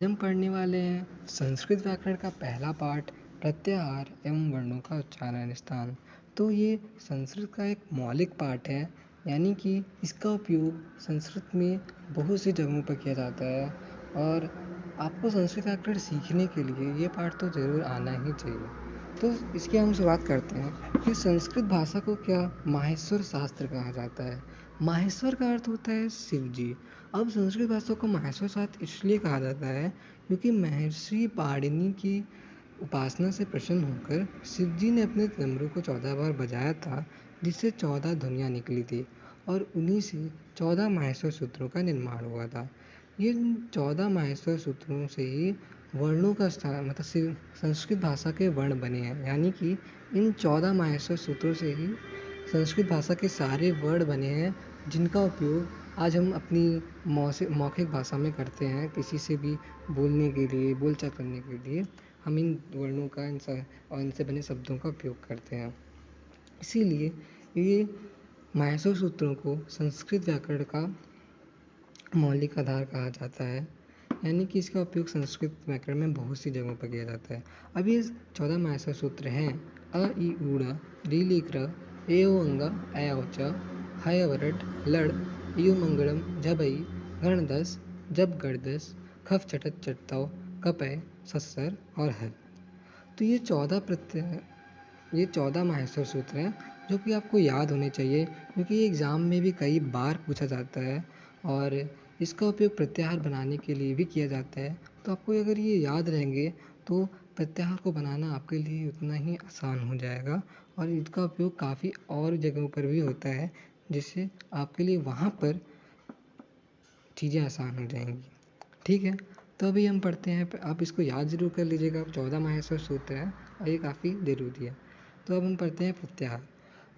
हम पढ़ने वाले हैं संस्कृत व्याकरण का पहला पाठ प्रत्याहार एवं वर्णों का उच्चारण स्थान। तो ये संस्कृत का एक मौलिक पाठ है, यानी कि इसका उपयोग संस्कृत में बहुत सी जगहों पर किया जाता है और आपको संस्कृत व्याकरण सीखने के लिए ये पाठ तो ज़रूर आना ही चाहिए। तो इसकी हम शुरुआत करते हैं कि संस्कृत भाषा को क्या माहेश्वर शास्त्र कहा जाता है। माहेश्वर का अर्थ होता है शिव जी। अब संस्कृत भाषा को माहेश्वर शास्त्र इसलिए कहा जाता है क्योंकि महर्षि पाणिनि की उपासना से प्रसन्न होकर शिव जी ने अपने डमरू को 14 बार बजाया था, जिससे 14 ध्वनियाँ निकली थी और उन्हीं से 14 माहेश्वर सूत्रों का निर्माण हुआ था। ये 14 माहेश्वर सूत्रों से ही वर्णों का स्थान मतलब संस्कृत भाषा के वर्ण बने हैं, यानी कि इन 14 माहेश्वर सूत्रों से ही संस्कृत भाषा के सारे वर्ण बने हैं, जिनका उपयोग आज हम अपनी मौखिक भाषा में करते हैं। किसी से भी बोलने के लिए, बोलचाल करने के लिए हम इन वर्णों का और इनसे बने शब्दों का उपयोग करते हैं। इसीलिए ये माहेश्वर सूत्रों को संस्कृत व्याकरण का मौलिक आधार कहा जाता है, यानी कि इसका उपयोग संस्कृत व्याकरण में बहुत सी जगहों पर किया जाता है। अब ये 14 माहेश्वर सूत्र हैं अ इ ऊड़ ऋ लि कृ ए ओ अंग ऐ औ च हय वरट लड़ इयो मंगलम झबई गणदस जब गणदस खफ चटत चटतौ कपय सस्सर और हल। तो ये 14 माहेश्वर सूत्र हैं जो कि आपको याद होने चाहिए, क्योंकि ये एग्ज़ाम में भी कई बार पूछा जाता है और इसका उपयोग प्रत्याहार बनाने के लिए भी किया जाता है। तो आपको अगर ये याद रहेंगे तो प्रत्याहार को बनाना आपके लिए उतना ही आसान हो जाएगा और इसका उपयोग काफ़ी और जगहों पर भी होता है, जिससे आपके लिए वहाँ पर चीज़ें आसान हो जाएंगी। ठीक है, तो अभी हम पढ़ते हैं। आप इसको याद ज़रूर कर लीजिएगा, 14 माहेश्वर सूत्र है और ये काफ़ी ज़रूरी है। तो अब हम पढ़ते हैं प्रत्याहार।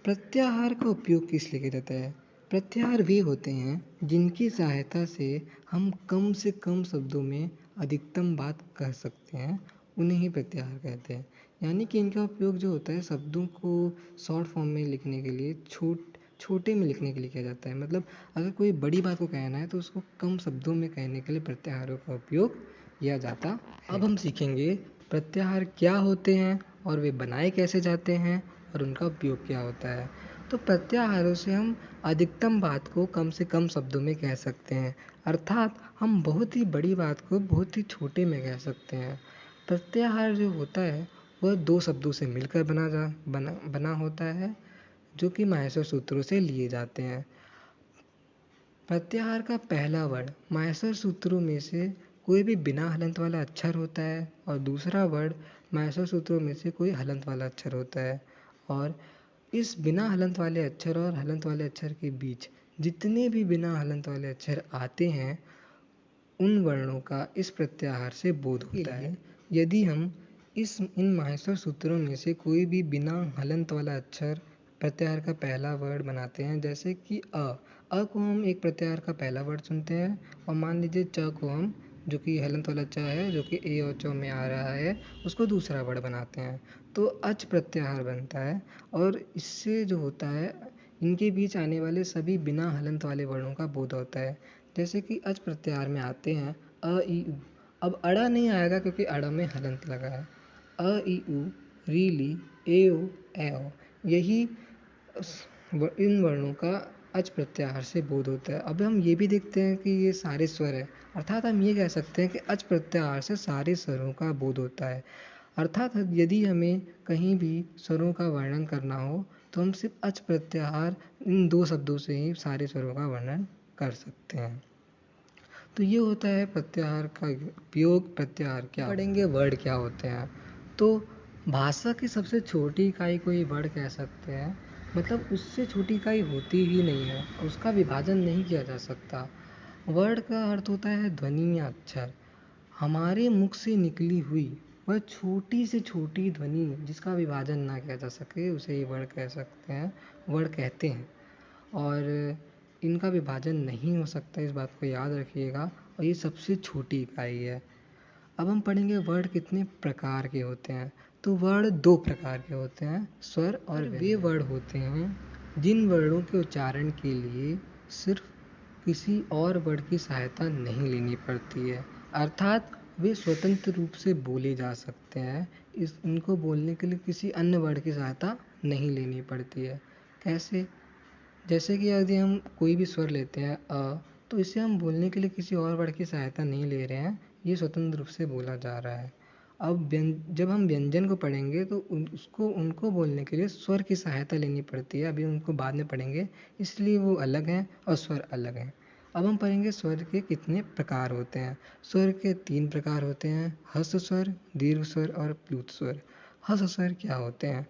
प्रत्याहार का उपयोग किस लिए किया जाता है? प्रत्याहार वे होते हैं जिनकी सहायता से हम कम से कम शब्दों में अधिकतम बात कह सकते हैं, उन्हें ही प्रत्याहार कहते हैं। यानी कि इनका उपयोग जो होता है शब्दों को शॉर्ट फॉर्म में लिखने के लिए, छोटे में लिखने के लिए किया जाता है। मतलब अगर कोई बड़ी बात को कहना है तो उसको कम शब्दों में कहने के लिए प्रत्याहारों का उपयोग किया जाता है। अब हम सीखेंगे प्रत्याहार क्या होते हैं और वे बनाए कैसे जाते हैं और उनका उपयोग क्या होता है। तो प्रत्याहारों से हम अधिकतम बात को कम से कम शब्दों में कह सकते हैं, अर्थात हम बहुत ही बड़ी बात को बहुत ही छोटे में कह सकते हैं। प्रत्याहार जो होता है वह दो शब्दों से मिलकर बना होता है, जो कि माहेश्वर सूत्रों से लिए जाते हैं। प्रत्याहार का पहला वर्ण माहेश्वर सूत्रों में से कोई भी बिना हलंत वाला अक्षर होता है और दूसरा वर्ण माहेश्वर सूत्रों में से कोई हलंत वाला अक्षर होता है। और इस बिना हलंत वाले अक्षर और हलंत वाले अक्षर के बीच जितने भी बिना हलंत वाले अक्षर आते हैं, उन वर्णों का इस प्रत्याहार से बोध होता है। यदि हम इन माहेश्वर सूत्रों में से कोई भी बिना हलंत वाला अक्षर प्रत्याहार का पहला वर्ड बनाते हैं, जैसे कि अ को हम एक प्रत्याहार का पहला वर्ड सुनते हैं और मान लीजिए च को हम, जो कि हलंत वाला च है, जो कि ए और च में आ रहा है, उसको दूसरा वर्ड बनाते हैं, तो अच प्रत्याहार बनता है। और इससे जो होता है, इनके बीच आने वाले सभी बिना हलंत वाले वर्णों का बोध होता है। जैसे कि अच प्रत्याहार में आते हैं अ इ उ। अब अड़ा नहीं आएगा क्योंकि अड़ा में हलंत लगा है। अ इ उ री ली ए ओ ऐ ओ, यही इन वर्णों का अच प्रत्याहार से बोध होता है। अब हम ये भी देखते हैं कि ये सारे स्वर है, अर्थात हम ये कह सकते हैं कि अच प्रत्याहार से सारे स्वरों का बोध होता है। अर्थात यदि हमें कहीं भी स्वरों का वर्णन करना हो तो हम सिर्फ अच प्रत्याहार इन दो शब्दों से ही सारे स्वरों का वर्णन कर सकते हैं। तो ये होता है प्रत्याहार का उपयोग। प्रत्याहार क्या पढ़ेंगे, वर्ड क्या होते हैं। तो भाषा की सबसे छोटी इकाई को ये वर्ड कह सकते हैं, मतलब उससे छोटी इकाई होती ही नहीं है, उसका विभाजन नहीं किया जा सकता। वर्ड का अर्थ होता है ध्वनि या अक्षर। हमारे मुख से निकली हुई वह छोटी से छोटी ध्वनि जिसका विभाजन ना किया जा सके, उसे ये वर्ड कह सकते हैं, वर्ड कहते हैं। और इनका विभाजन नहीं हो सकता, इस बात को याद रखिएगा, और ये सबसे छोटी इकाई है। अब हम पढ़ेंगे वर्ड कितने प्रकार के होते हैं। तो वर्ड दो प्रकार के होते हैं, स्वर और वे वर्ड होते हैं जिन वर्णों के उच्चारण के लिए सिर्फ किसी और वर्ड की सहायता नहीं लेनी पड़ती है, अर्थात वे स्वतंत्र रूप से बोले जा सकते हैं। इनको बोलने के लिए किसी अन्य वर्ण की सहायता नहीं लेनी पड़ती है। कैसे? जैसे कि यदि हम कोई भी स्वर लेते हैं तो इसे हम बोलने के लिए किसी और वर्ड की सहायता नहीं ले रहे हैं, ये स्वतंत्र रूप से बोला जा रहा है। अब जब हम व्यंजन को पढ़ेंगे तो उनको बोलने के लिए स्वर की सहायता लेनी पड़ती है। अभी उनको बाद में पढ़ेंगे, इसलिए वो अलग हैं और स्वर अलग हैं। अब हम पढ़ेंगे स्वर के कितने प्रकार होते हैं। स्वर के 3 प्रकार होते हैं, ह्रस्व स्वर, दीर्घ स्वर और प्लुत स्वर। ह्रस्व स्वर क्या होते हैं?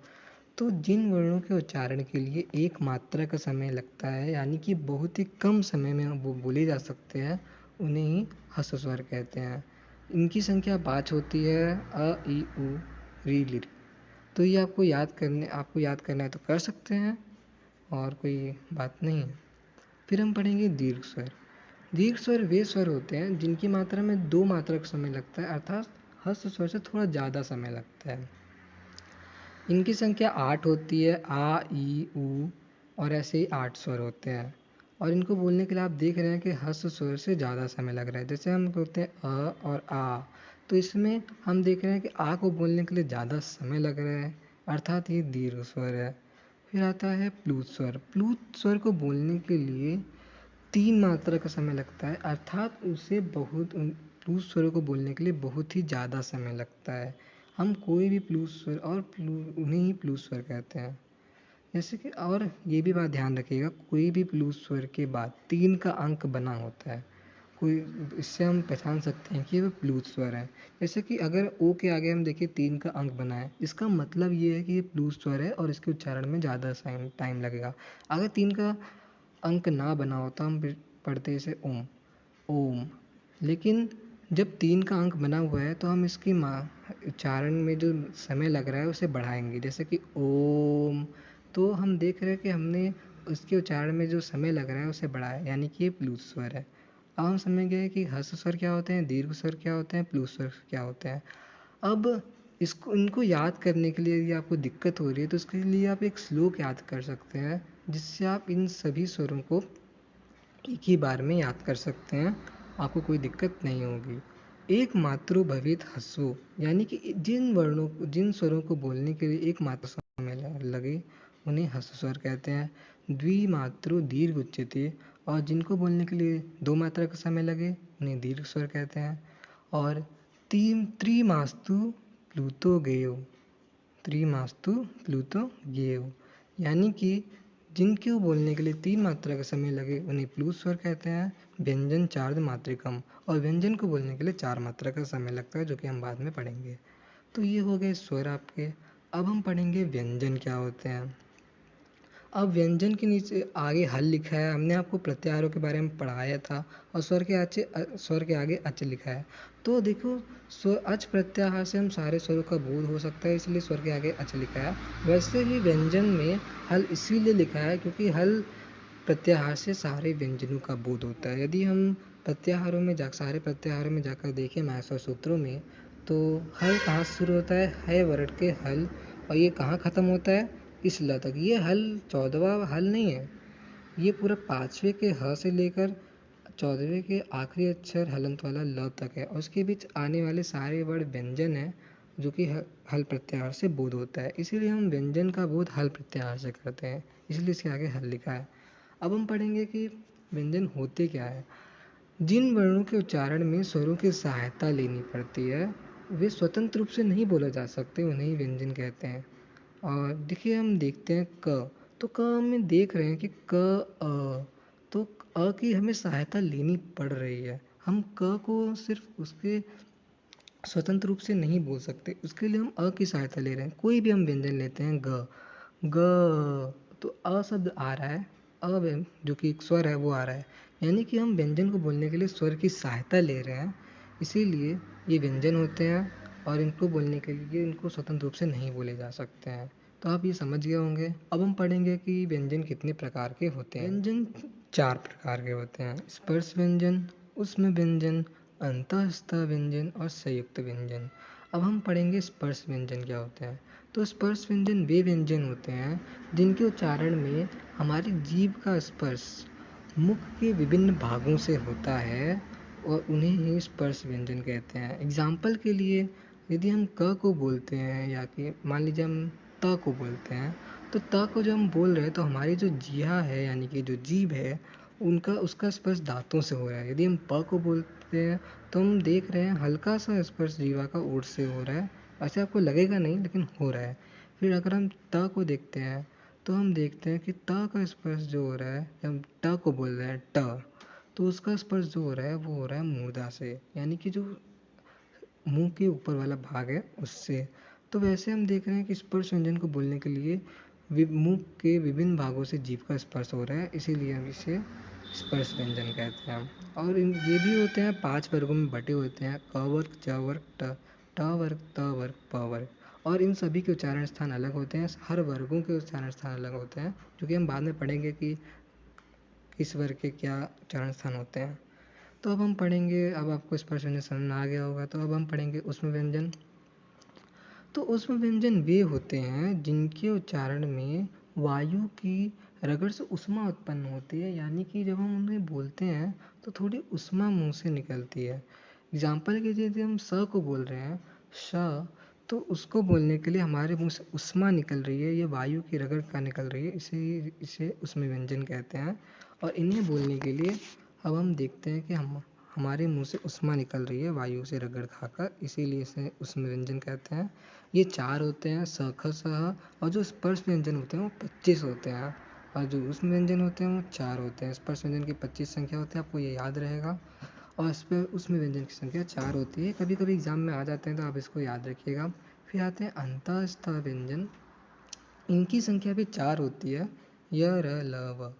तो जिन वर्णों के उच्चारण के लिए एक मात्रा का समय लगता है, यानी कि बहुत ही कम समय में वो बोले जा सकते हैं, उन्हें ही ह्रस्व स्वर कहते हैं। इनकी संख्या 5 होती है, अ, ई, उ, री, लिर। तो ये आपको याद करना है तो कर सकते हैं, और कोई बात नहीं है। फिर हम पढ़ेंगे दीर्घ स्वर। दीर्घ स्वर वे स्वर होते हैं जिनकी मात्रा में 2 मात्रा का समय लगता है, अर्थात ह्रस्व स्वर से थोड़ा ज़्यादा समय लगता है। इनकी संख्या 8 होती है, आ, ई, उ, और ऐसे ही 8 स्वर होते हैं। और इनको बोलने के लिए आप देख रहे हैं कि ह्रस्व स्वर से ज़्यादा समय लग रहा है। जैसे हम बोलते हैं अ और आ, तो इसमें हम देख रहे हैं कि आ को बोलने के लिए ज़्यादा समय लग रहा है, अर्थात ये दीर्घ स्वर है। फिर आता है प्लुत स्वर। प्लुत स्वर को बोलने के लिए 3 मात्रा का समय लगता है, अर्थात प्लुत स्वरों को बोलने के लिए बहुत ही ज़्यादा समय लगता है। हम कोई भी प्लुत स्वर उन्हें ही प्लुत स्वर कहते हैं। जैसे कि, और ये भी बात ध्यान रखिएगा, कोई भी प्लुत स्वर के बाद 3 का अंक बना होता है। इससे हम पहचान सकते हैं कि वो प्लुत स्वर है। जैसे कि अगर ओ के आगे हम देखिए 3 का अंक बना है, इसका मतलब ये है कि ये प्लुत स्वर है और इसके उच्चारण में ज़्यादा टाइम लगेगा। अगर 3 का अंक ना बना हो तो हम पढ़ते इसे ओम, ओम। लेकिन जब 3 का अंक बना हुआ है तो हम इसकी उच्चारण में जो समय लग रहा है उसे बढ़ाएंगे, जैसे कि ओम। तो हम देख रहे हैं कि हमने उसके उच्चारण में जो समय लग रहा है उसे बढ़ाया, यानी कि ये प्लुत स्वर है। अब हम समझ गए कि ह्रस्व स्वर क्या होते हैं, दीर्घ स्वर क्या होते हैं, प्लुत स्वर क्या होते हैं। अब इनको याद करने के लिए यदि आपको दिक्कत हो रही है तो उसके लिए आप एक श्लोक याद कर सकते हैं, जिससे आप इन सभी स्वरों को एक ही बार में याद कर सकते हैं, आपको कोई दिक्कत नहीं होगी। एक मात्रु भवेत ह्रस्वो, यानी कि जिन स्वरों को बोलने के लिए एक मात्र समय लगे उन्हें ह्रस्व स्वर कहते हैं। द्विमात्रु दीर्घ उच्यते, और जिनको बोलने के लिए 2 मात्रा का समय लगे उन्हें दीर्घ स्वर कहते हैं। और त्रिमास्तु प्लुतो गेयो, त्रिमास्तु प्लुतो गेयो, यानी कि जिनके बोलने के लिए 3 मात्रा का समय लगे उन्हें प्लुत स्वर कहते हैं। व्यंजन 4 मात्रिकम, और व्यंजन को बोलने के लिए 4 मात्रा का समय लगता है, जो कि हम बाद में पढ़ेंगे। तो ये हो गए स्वर आपके। अब हम पढ़ेंगे व्यंजन क्या होते हैं। अब व्यंजन के नीचे आगे हल लिखा है, हमने आपको प्रत्याहारों के बारे में पढ़ाया था, और स्वर के आगे अच लिखा है। तो देखो, अच प्रत्याहार से हम सारे स्वरों का बोध हो सकता है, इसलिए स्वर के आगे अच लिखा है। वैसे ही व्यंजन में हल इसीलिए लिखा है क्योंकि हल प्रत्याहार से सारे व्यंजनों का बोध होता है। यदि हम सारे प्रत्याहारों में जाकर देखें मैथ्स और सूत्रों में, तो हल कहाँ से शुरू होता है, है वर्ण के हल, और ये कहाँ ख़त्म होता है, इस ल तक। ये हल 14वां हल नहीं है, ये पूरा 5वें के ह से लेकर 14वें के आखिरी अक्षर हलंत वाला ल तक है, और उसके बीच आने वाले सारे वर्ण व्यंजन हैं, जो कि हल प्रत्याहार से बोध होता है। इसीलिए हम व्यंजन का बोध हल प्रत्याहार से करते हैं, इसलिए इसके आगे हल लिखा है। अब हम पढ़ेंगे कि व्यंजन होते क्या है। जिन वर्णों के उच्चारण में स्वरों की सहायता लेनी पड़ती है, वे स्वतंत्र रूप से नहीं बोले जा सकते, उन्हें ही व्यंजन कहते हैं। और देखिए, हम देखते हैं क, तो क में देख रहे हैं कि क, अ, तो अ की हमें सहायता लेनी पड़ रही है। हम क को सिर्फ उसके स्वतंत्र रूप से नहीं बोल सकते, उसके लिए हम अ की सहायता ले रहे हैं। कोई भी हम व्यंजन लेते हैं, ग, तो अ शब्द आ रहा है, जो कि एक स्वर है वो आ रहा है, यानी कि हम व्यंजन को बोलने के लिए स्वर की सहायता ले रहे हैं, इसीलिए ये व्यंजन होते हैं। और इनको बोलने के लिए इनको स्वतंत्र रूप से नहीं बोले जा सकते हैं। तो आप ये समझ गए होंगे। अब हम पढ़ेंगे कि व्यंजन कितने प्रकार के होते हैं। व्यंजन 4 प्रकार के होते हैं, स्पर्श व्यंजन, ऊष्म व्यंजन, अंतःस्थ व्यंजन और संयुक्त व्यंजन। अब हम पढ़ेंगे स्पर्श व्यंजन क्या होते हैं। तो स्पर्श व्यंजन वे व्यंजन होते हैं जिनके उच्चारण में हमारी जीभ का स्पर्श मुख के विभिन्न भागों से होता है, और उन्हें ही स्पर्श व्यंजन कहते हैं। एग्जाम्पल के लिए यदि हम क को बोलते हैं या कि मान लीजिए हम त को बोलते हैं, तो त को जब हम बोल रहे हैं तो हमारी जो जिह्वा है यानी कि जो जीभ है उनका उसका स्पर्श दांतों से हो रहा है। यदि हम प को बोलते हैं तो हम देख रहे हैं हल्का सा स्पर्श जीवा का ओठ से हो रहा है। ऐसे आपको लगेगा नहीं लेकिन हो रहा है। फिर अगर हम त को देखते हैं तो हम देखते हैं कि त का स्पर्श जो हो रहा है, जब हम ट को बोल रहे हैं ट, तो उसका स्पर्श जो हो रहा है वो हो रहा है मूर्धा से, यानी कि जो मुंह के ऊपर वाला भाग है उससे। तो वैसे हम देख रहे हैं कि स्पर्श व्यंजन को बोलने के लिए मुंह के विभिन्न भागों से जीभ का स्पर्श हो रहा है, इसीलिए हम इसे स्पर्श व्यंजन कहते हैं। और ये भी होते हैं 5 वर्गों में बटे होते हैं, क वर्ग, च वर्ग, ट वर्ग, त वर्ग, प वर्ग। और इन सभी के उच्चारण स्थान अलग होते हैं, हर वर्गों के उच्चारण स्थान अलग होते हैं, जो कि हम बाद में पढ़ेंगे कि किस वर्ग के क्या उच्चारण स्थान होते हैं। तो अब हम पढ़ेंगे, अब आपको स्पर्श व्यंजन समझ में आ गया होगा, तो अब हम पढ़ेंगे ऊष्म व्यंजन। तो ऊष्म व्यंजन वे होते हैं जिनके उच्चारण में वायु की रगड़ से ऊष्मा उत्पन्न होती है, यानी कि जब हम उन्हें बोलते हैं तो थोड़ी ऊष्मा मुंह से निकलती है। एग्जाम्पल के लिए यदि हम स को बोल रहे हैं, श, तो उसको बोलने के लिए हमारे मुंह से ऊष्मा निकल रही है, ये वायु की रगड़ का निकल रही है, इसे ऊष्म व्यंजन कहते हैं। और इन्हें बोलने के लिए अब हम देखते हैं कि हमारे मुंह से ऊष्मा निकल रही है वायु से रगड़ खाकर, इसीलिए इसे ऊष्म व्यंजन कहते हैं। ये 4 होते हैं, स, ख, स, ह। और जो स्पर्श व्यंजन होते हैं वो 25 होते हैं, और जो ऊष्म व्यंजन होते हैं वो 4 होते हैं। स्पर्श व्यंजन की 25 संख्या होती है, आपको ये याद रहेगा, और इस पर ऊष्म व्यंजन की संख्या 4 होती है। कभी कभी एग्जाम में आ जाते हैं तो आप इसको याद रखिएगा। फिर आते हैं अंतःस्थ व्यंजन, इनकी संख्या भी 4 होती है, य, र, ल, व।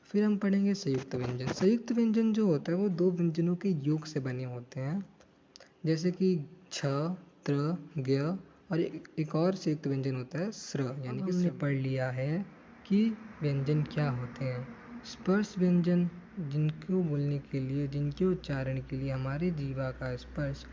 फिर हम पढ़ेंगे संयुक्त व्यंजन। संयुक्त व्यंजन जो होता है वो 2 व्यंजनों के योग से बने होते हैं, जैसे कि छ, त्र, ज्ञ, और एक और संयुक्त व्यंजन होता है स्र, यानी कि हमने पढ़ लिया है कि व्यंजन क्या होते हैं। स्पर्श व्यंजन जिनको बोलने के लिए, जिनके उच्चारण के लिए हमारे जीवा का स्पर्श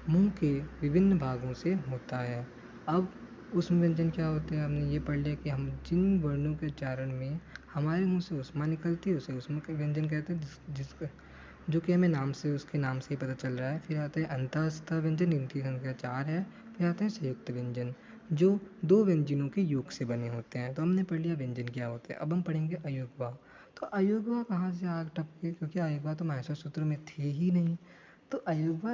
मुंह के विभिन्न भागों से होता है। अब ऊष्म व्यंजन क्या होते हैं, हमने ये पढ़ लिया कि हम जिन वर्णों के उच्चारण में हमारे मुंह से ऊष्मा निकलती है उसे ऊष्म व्यंजन कहते हैं, जिसका जो कि हमें नाम से, उसके नाम से ही पता चल रहा है। फिर आते हैं अंतःस्थ व्यंजन, इनकी संख्या 4 है। फिर आते हैं संयुक्त व्यंजन, जो 2 व्यंजनों के योग से बने होते हैं। तो हमने पढ़ लिया व्यंजन क्या होते हैं। अब हम पढ़ेंगे अयोगवा। तो अयोगवा कहाँ से आग टपके, क्योंकि अयोगवा तो माहेश्वर सूत्र में थे ही नहीं। तो अयोगवा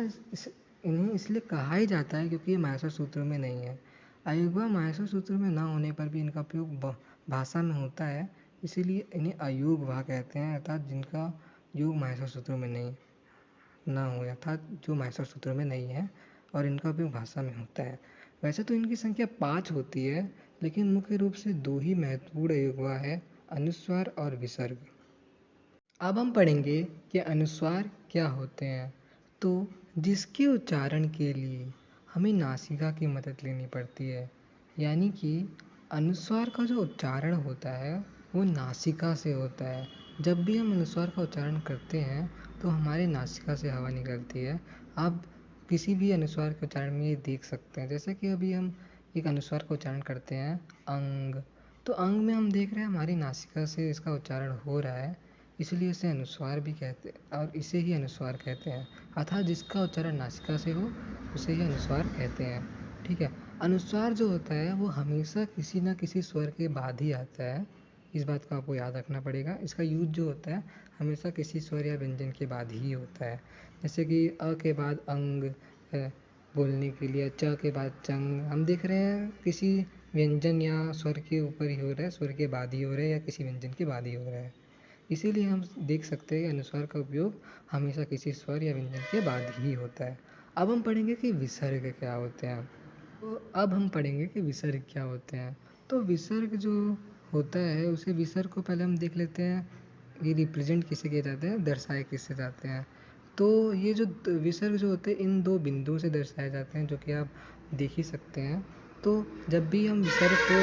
इन्हें इसलिए कहा ही जाता है क्योंकि ये माहेश्वर सूत्र में नहीं है। अयोगवा माहेश्वर सूत्र में ना होने पर भी इनका उपयोग भाषा में होता है, इसीलिए इन्हें अयोगवा कहते हैं, अर्थात जिनका योग माहेश्वर सूत्र में नहीं ना हो, अर्थात जो माहेश्वर सूत्र में नहीं है और इनका उपयोग भाषा में होता है। वैसे तो इनकी संख्या 5 होती है, लेकिन मुख्य रूप से 2 ही महत्वपूर्ण अयोगवा है, अनुस्वार और विसर्ग। अब हम पढ़ेंगे कि अनुस्वार क्या होते हैं। तो जिसके उच्चारण के लिए हमें नासिका की मदद लेनी पड़ती है, यानी कि अनुस्वार का जो उच्चारण होता है वो नासिका से होता है। जब भी हम अनुस्वार का उच्चारण करते हैं तो हमारे नासिका से हवा निकलती है। आप किसी भी अनुस्वार के उच्चारण में ये देख सकते हैं, जैसे कि अभी हम एक अनुस्वार का उच्चारण करते हैं अंग, तो अंग में हम देख रहे हैं हमारी नासिका से इसका उच्चारण हो रहा है, इसलिए इसे अनुस्वार भी कहते हैं और इसे ही अनुस्वार कहते हैं। अर्थात जिसका उच्चारण नासिका से हो उसे ही अनुस्वार कहते हैं। ठीक है। अनुस्वार जो होता है वो हमेशा किसी न किसी स्वर के बाद ही आता है, इस बात को आपको याद रखना पड़ेगा। इसका यूज जो होता है हमेशा किसी स्वर या व्यंजन के बाद ही होता है। जैसे कि अ के बाद अंग बोलने के लिए, च के बाद चंग, हम देख रहे हैं किसी व्यंजन या स्वर के ऊपर ही हो रहा है, स्वर के बाद ही हो रहा है या किसी व्यंजन के बाद ही हो रहा है। इसीलिए हम देख सकते हैं कि अनुस्वार का उपयोग हमेशा किसी स्वर या व्यंजन के बाद ही होता है। अब हम पढ़ेंगे कि विसर्ग क्या होते हैं। तो अब हम पढ़ेंगे कि विसर्ग क्या होते हैं। तो विसर्ग जो होता है, उसे विसर्ग को पहले हम देख लेते हैं, ये रिप्रेजेंट किसे किए जाते हैं, दर्शाए किससे जाते हैं। तो ये जो विसर्ग जो होते हैं इन 2 बिंदुओं से दर्शाए जाते हैं, जो कि आप देख ही सकते हैं। तो जब भी हम विसर्ग को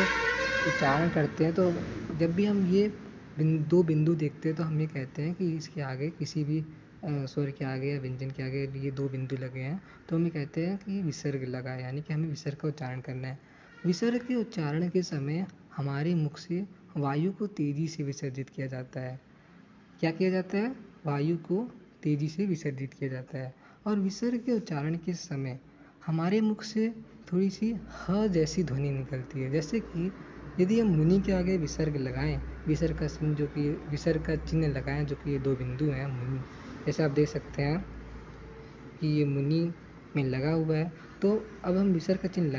उच्चारण करते हैं, तो जब भी हम ये 2 बिंदु देखते हैं तो हम ये कहते हैं कि इसके आगे किसी भी स्वर के आगे या व्यंजन के आगे ये 2 बिंदु लगे हैं, तो हम ये कहते हैं कि विसर्ग लगा है, यानी कि हमें विसर्ग का उच्चारण करना है। विसर्ग के उच्चारण के समय हमारे मुख से वायु को तेजी से विसर्जित किया जाता है। क्या किया जाता है, वायु को तेजी से विसर्जित किया जाता है। और विसर्ग के उच्चारण के समय हमारे मुख से थोड़ी सी ह जैसी ध्वनि निकलती है। जैसे कि यदि हम मुनि के आगे विसर्ग लगाएं, विसर्ग का चिन्ह लगाएं, जो कि ये दो बिंदु हैं मुनि, जैसे आप देख सकते हैं कि ये मुनि में लगा हुआ है। तो अब हम विसर्ग का चिन्ह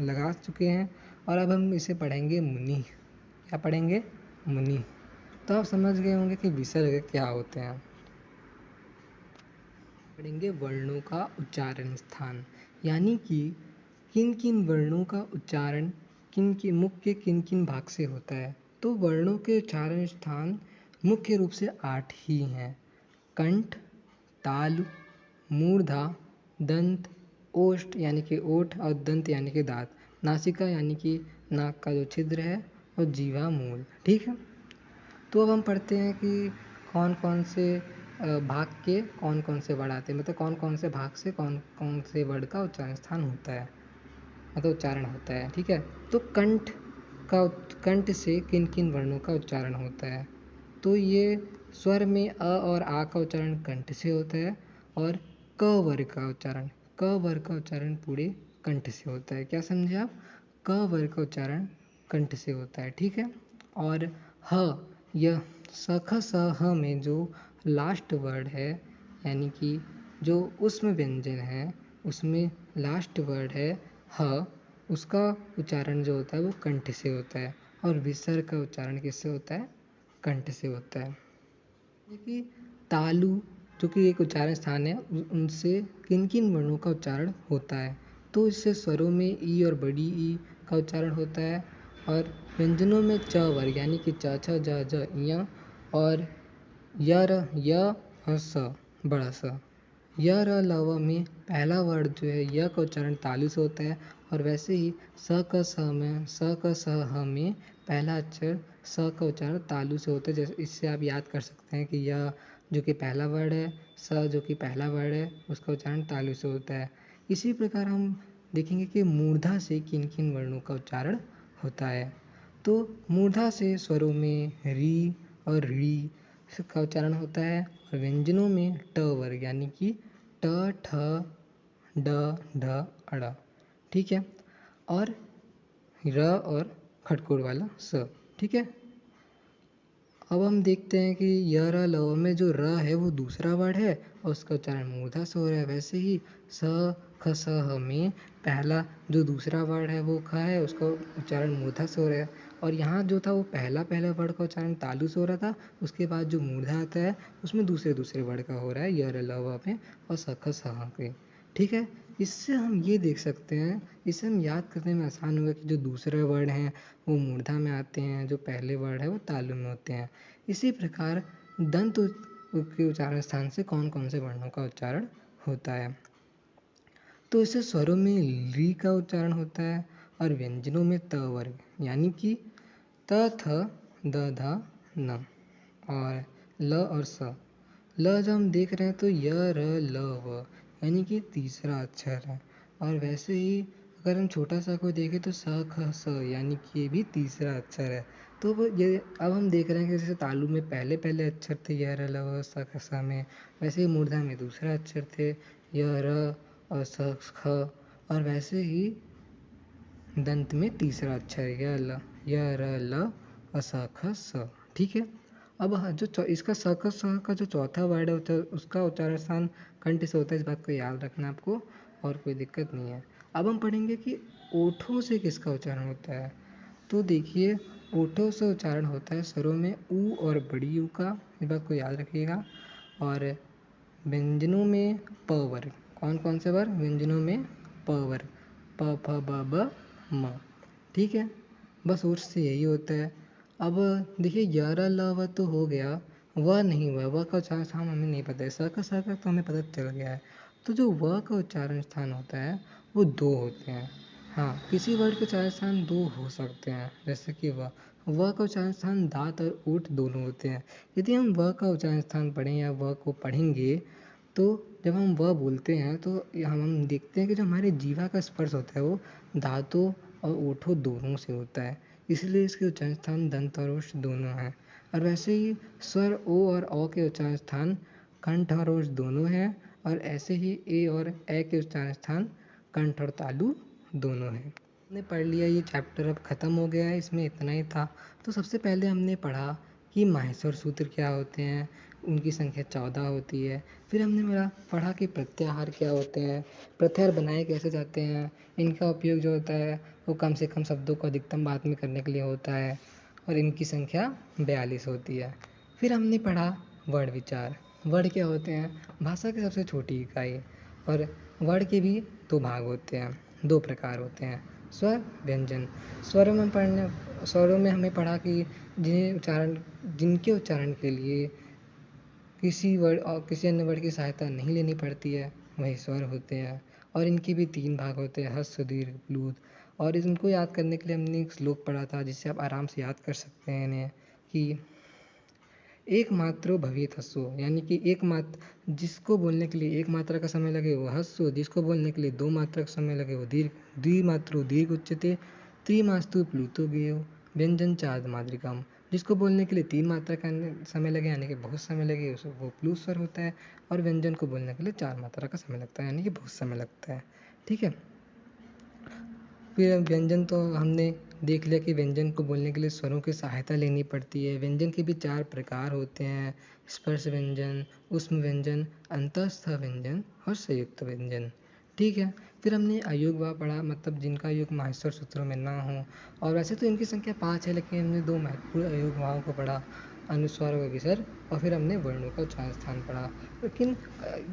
लगा चुके हैं और अब हम इसे पढ़ेंगे मुनि। क्या पढ़ेंगे? मुनि। तो आप समझ गए होंगे कि विसर्ग क्या होते हैं। पढ़ेंगे वर्णों का उच्चारण स्थान, यानी कि किन किन वर्णों का उच्चारण मुख के किन किन भाग से होता है। तो वर्णों के उच्चारण स्थान मुख्य रूप से 8 ही हैं: कंठ, तालु, मूर्धा, दंत, ओष्ठ यानी कि ओठ और दंत यानी कि दांत, नासिका यानी कि नाक का जो छिद्र है, और जीवा मूल। ठीक है। तो अब हम पढ़ते हैं कि कौन कौन से भाग के कौन कौन से वर्ड आते हैं, मतलब कौन कौन से भाग से कौन कौन से वर्ड का उच्चारण स्थान होता है, मतलब उच्चारण होता है। ठीक है। तो कंठ से किन किन वर्णों का उच्चारण होता है। तो ये स्वर में अ और आ का उच्चारण कंठ से होता है, और क वर्ग का उच्चारण पूरे कंठ से होता है। क्या समझे आप? क वर्ग का उच्चारण कंठ से होता है। ठीक है। और ह, यह स में जो लास्ट वर्ड है, यानी कि जो उसमें व्यंजन है उसमें लास्ट वर्ड है ह, उसका उच्चारण जो होता है वो कंठ से होता है। और विसर्ग का उच्चारण किससे होता है? कंठ से होता है। देखिए तालु जो कि एक उच्चारण स्थान है, उनसे किन किन वर्णों का उच्चारण होता है। तो इससे स्वरों में ई और बड़ी ई का उच्चारण होता है, और व्यंजनों में च वर्ग यानी कि च छ ज ज य, और य र य और स बड़ा स। य र ल व में पहला वर्ड जो है य का उच्चारण तालु से होता है, और वैसे ही स क स ह में पहला अक्षर स का उच्चारण तालु से होता है। जैसे इससे आप याद कर सकते हैं कि य जो कि पहला वर्ड है, स जो कि पहला वर्ड है, उसका उच्चारण तालु से होता है। इसी प्रकार हम देखेंगे कि मूर्धा से किन किन वर्णों का उच्चारण होता है। तो मूर्धा से स्वरों में री और री का उच्चारण होता है, और व्यंजनों में ट वर्ग यानी कि ट ठ ड ढ अड़। ठीक है। और र और खटकोड़ वाला स। ठीक है। अब हम देखते हैं कि य र ल व में जो र है वो दूसरा वर्ड है, और उसका उच्चारण मूर्धा से हो रहा है। वैसे ही स ख स ह में पहला जो दूसरा वर्ड है वो ख है, उसका उच्चारण मूर्धा से हो रहा है। और यहाँ जो था वो पहला वर्ड का उच्चारण तालु से हो रहा था, उसके बाद जो मूर्धा आता है उसमें दूसरे वर्ड का हो रहा है य र ल व में, और स ख स ह के। ठीक है। इससे हम ये देख सकते हैं, इसे हम याद करने में आसान होगा कि जो दूसरे वर्ड हैं वो मूर्धा में आते हैं, जो पहले वर्ड है वो तालु में होते हैं। इसी प्रकार दंत के उच्चारण स्थान से कौन कौन से वर्णों का उच्चारण होता है। तो इसे स्वरों में ली का उच्चारण होता है, और व्यंजनों में त वर्ग यानी कि त थ द ध न, और ल और स। ल जब हम देख रहे हैं तो य र ल व यानी कि तीसरा अक्षर है, और वैसे ही अगर हम छोटा सा को देखें तो स ख स यानी कि ये भी तीसरा अक्षर है। तो ये अब हम देख रहे हैं कि जैसे तालु में पहले अक्षर थे य र ल व स ख स में, वैसे ही मूर्धा में दूसरा अक्षर थे य र और स ख, और वैसे ही दंत में तीसरा अक्षर य र ल और स ख स। ठीक है। अब इसका स ख स का जो चौथा वर्ड है उसका उच्चारण स्थान कंठ से होता है। इस बात को याद रखना आपको, और कोई दिक्कत नहीं है। अब हम पढ़ेंगे कि ओठों से किसका उच्चारण होता है। तो देखिए ओठों से उच्चारण होता है स्वरों में ऊ और बड़ी ऊ का, इस बात को याद रखिएगा। और व्यंजनों में प वर्ग, कौन कौन से वर्ग? व्यंजनों में प वर्ग, प फ ब ब म। ठीक है। बस ओठ से यही होता है। अब देखिए य र ल व तो हो गया, व नहीं हुआ, व का उच्चारण स्थान हमें नहीं पता है। स का तो हमें पता चल गया है। तो जो व का उच्चारण स्थान होता है वो 2 होते हैं। हाँ, किसी वर्ड के उच्चारण स्थान 2 हो सकते हैं, जैसे कि व का उच्चारण स्थान दांत और ओठ दोनों होते हैं। यदि हम व का उच्चारण स्थान पढ़ें या व को पढ़ेंगे, तो जब हम व बोलते हैं तो हम देखते हैं कि जो हमारे जीवा का स्पर्श होता है वो दांतों और ओठों दोनों से होता है, इसलिए इसके उच्चारण स्थान दंत और ओष्ठ दोनों हैं। और वैसे ही स्वर ओ और औ के उच्चारण स्थान कंठ और ओष्ठ दोनों हैं, और ऐसे ही ए और ए के उच्चारण स्थान कंठ और तालु दोनों हैं। हमने पढ़ लिया, ये चैप्टर अब ख़त्म हो गया है, इसमें इतना ही था। तो सबसे पहले हमने पढ़ा कि माहेश्वर सूत्र क्या होते हैं, उनकी संख्या 14 होती है। फिर हमने पढ़ा कि प्रत्याहार क्या होते हैं, प्रत्याहार बनाए कैसे जाते हैं, इनका उपयोग जो होता है वो कम से कम शब्दों को अधिकतम मात्रा में करने के लिए होता है, और इनकी संख्या 42 होती है। फिर हमने पढ़ा वर्ण विचार। वर्ण क्या होते हैं, भाषा की सबसे छोटी इकाई, और वर्ण के भी दो भाग होते हैं, दो प्रकार होते हैं, स्वर व्यंजन। स्वरों में हमें पढ़ा कि जिनके उच्चारण के लिए किसी वर्ड और किसी अन्य वर्ड की सहायता नहीं लेनी पड़ती है वही स्वर होते हैं। और इनके भी 3 भाग होते हैं, ह्रस्व दीर्घ प्लुत। और इनको याद करने के लिए हमने एक श्लोक पढ़ा था जिससे आप आराम से याद कर सकते हैं इन्हें, कि एक मात्रो भवेत ह्रस्वो, यानी कि जिसको बोलने के लिए एक मात्रा का समय लगे वो ह्रस्व, जिसको बोलने के लिए 2 मात्रा का समय लगे वो दीर्घ। द्विमात्रो दीर्घ उच्यते, त्रिमास्तु प्लुतो गेयो, व्यंजन चाद माद्रिकम। जिसको बोलने के लिए 3 मात्रा का समय लगे यानी कि बहुत समय लगे वो प्लुत स्वर होता है, और व्यंजन को बोलने के लिए 4 मात्रा का समय लगता है यानी कि बहुत समय लगता है। ठीक है, फिर व्यंजन तो हमने देख लिया कि व्यंजन को बोलने के लिए स्वरों की सहायता लेनी पड़ती है। व्यंजन के भी 4 प्रकार होते हैं, स्पर्श व्यंजन, ऊष्म व्यंजन, अंतःस्थ व्यंजन और संयुक्त व्यंजन। ठीक है, फिर हमने अयोगवा पढ़ा, मतलब जिनका योग माहेश्वर सूत्रों में ना हो। और वैसे तो इनकी संख्या 5 है, लेकिन हमने 2 महत्वपूर्ण अयोगवाओं को पढ़ा, अनुस्वार व विसर्ग, और फिर हमने वर्णों का उच्चारण स्थान पढ़ा। लेकिन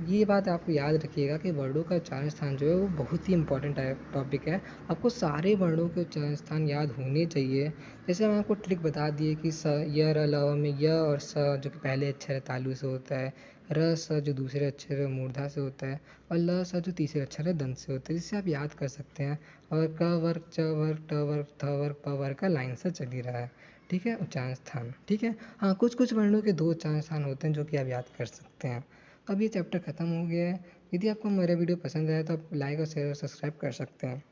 ये बात आपको याद रखिएगा कि वर्णों का उच्चारण स्थान जो है वो बहुत ही इंपॉर्टेंट टॉपिक है। आपको सारे वर्णों के उच्चारण स्थान याद होने चाहिए। जैसे हम आपको ट्रिक बता दिए कि स, य, र, ल में य और स जो कि पहले अक्षर है तालु से होता है, र स जो दूसरे अक्षर है मूर्धा से होता है, और ल स जो तीसरे अक्षर है दंत से होता है, जिससे आप याद कर सकते हैं। और क वर्ग, च वर्ग, ट वर्ग, थ वर्ग, प वर्ग का लाइन से चल ही रहा है। ठीक है, उच्चारण स्थान। ठीक है, हाँ, कुछ कुछ वर्णों के 2 उच्चारण स्थान होते हैं जो कि आप याद कर सकते हैं। अब ये चैप्टर ख़त्म हो गया है। यदि आपको मेरा वीडियो पसंद आया तो आप लाइक और शेयर और सब्सक्राइब कर सकते हैं।